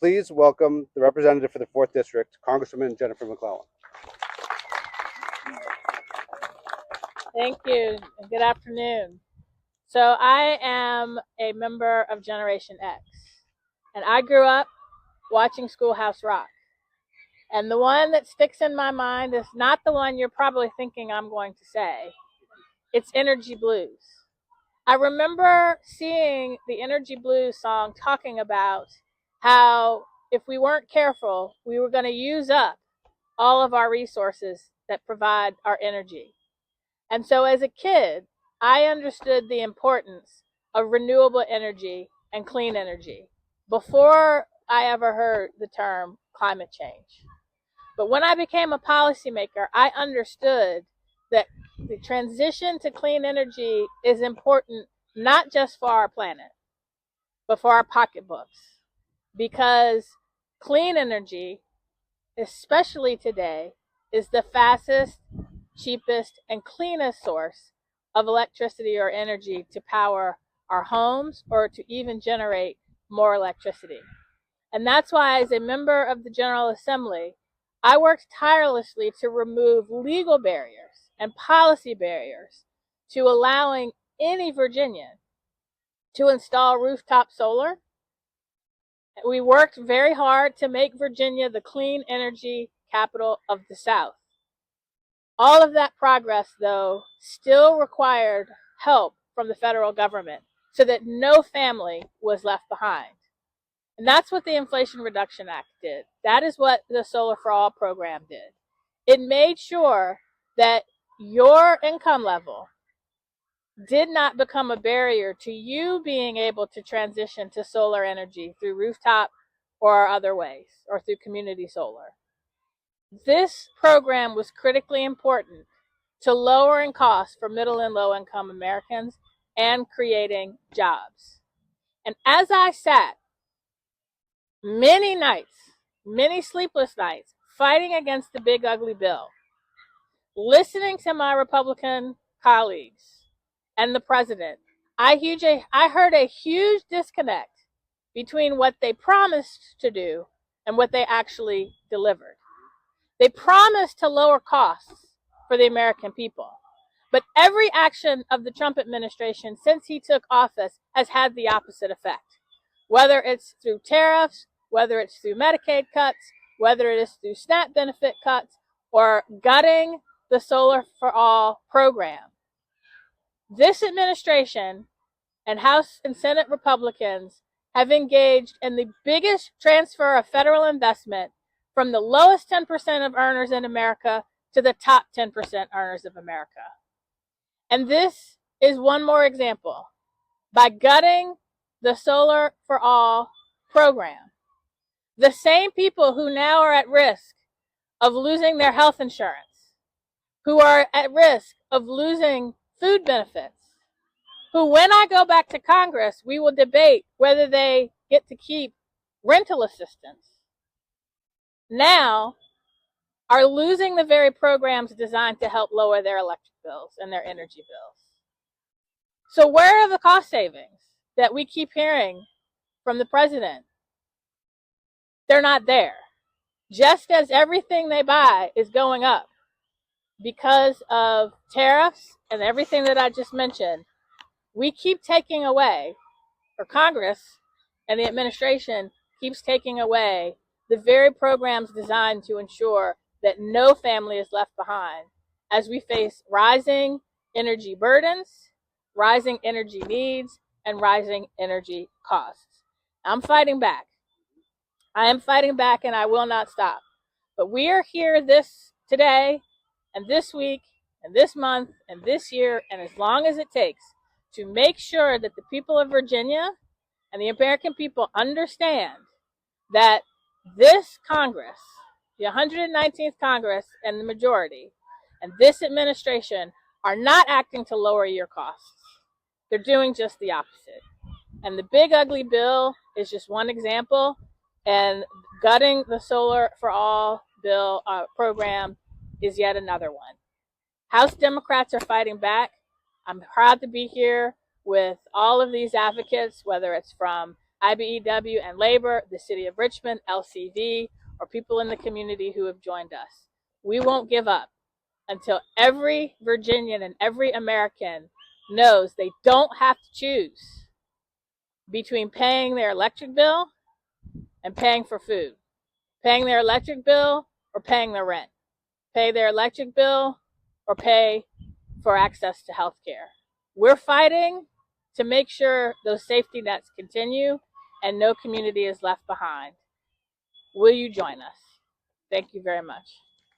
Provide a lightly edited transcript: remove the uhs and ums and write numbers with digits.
Please welcome the representative for the 4th District, Congresswoman Jennifer McClellan. Thank you, and good afternoon. So I am a member of Generation X, and I grew up watching Schoolhouse Rock. And the one that sticks in my mind is not the one you're probably thinking I'm going to say. It's Energy Blues. I remember seeing the Energy Blues song talking about how if we weren't careful, we were going to use up all of our resources that provide our energy. And so as a kid, I understood the importance of renewable energy and clean energy before I ever heard the term climate change. But when I became a policymaker, I understood that the transition to clean energy is important not just for our planet, but for our pocketbooks. Because clean energy, especially today, is the fastest, cheapest, and cleanest source of electricity or energy to power our homes or to even generate more electricity. And that's why, as a member of the General Assembly, I worked tirelessly to remove legal barriers and policy barriers to allowing any Virginian to install rooftop solar. We worked very hard to make Virginia the clean energy capital of the South. All of that progress, though, still required help from the federal government so that no family was left behind. And that's what the Inflation Reduction Act did. That is what the Solar for All program did. It made sure that your income level did not become a barrier to you being able to transition to solar energy through rooftop or other ways, or through community solar. This program was critically important to lowering costs for middle and low income Americans and creating jobs. And as I sat many nights, many sleepless nights, fighting against the big ugly bill, listening to my Republican colleagues and the president, I heard a huge disconnect between what they promised to do and what they actually delivered. They promised to lower costs for the American people. But every action of the Trump administration since he took office has had the opposite effect. Whether it's through tariffs, whether it's through Medicaid cuts, whether it is through SNAP benefit cuts, or gutting the Solar for All program. This administration and House and Senate Republicans have engaged in the biggest transfer of federal investment from the lowest 10% of earners in America to the top 10% earners of America. And this is one more example. By gutting the Solar for All program, the same people who now are at risk of losing their health insurance, who are at risk of losing food benefits, who, when I go back to Congress, we will debate whether they get to keep rental assistance, now are losing the very programs designed to help lower their electric bills and their energy bills. So where are the cost savings that we keep hearing from the president? They're not there. Just as everything they buy is going up because of tariffs and everything that I just mentioned, we keep taking away, or Congress and the administration keeps taking away, the very programs designed to ensure that no family is left behind as we face rising energy burdens, rising energy needs, and rising energy costs. I'm fighting back. I am fighting back, and I will not stop. But we are here today and this week and this month and this year and as long as it takes to make sure that the people of Virginia and the American people understand that this Congress, the 119th Congress and the majority, and this administration are not acting to lower your costs. They're doing just the opposite. And the big ugly bill is just one example, and gutting the Solar for All bill program is yet another one. House Democrats are fighting back. I'm proud to be here with all of these advocates, whether it's from IBEW and Labor, the City of Richmond, LCV, or people in the community who have joined us. We won't give up until every Virginian and every American knows they don't have to choose between paying their electric bill and paying for food, paying their electric bill or paying their rent, pay their electric bill or pay for access to health care. We're fighting to make sure those safety nets continue and no community is left behind. Will you join us? Thank you very much.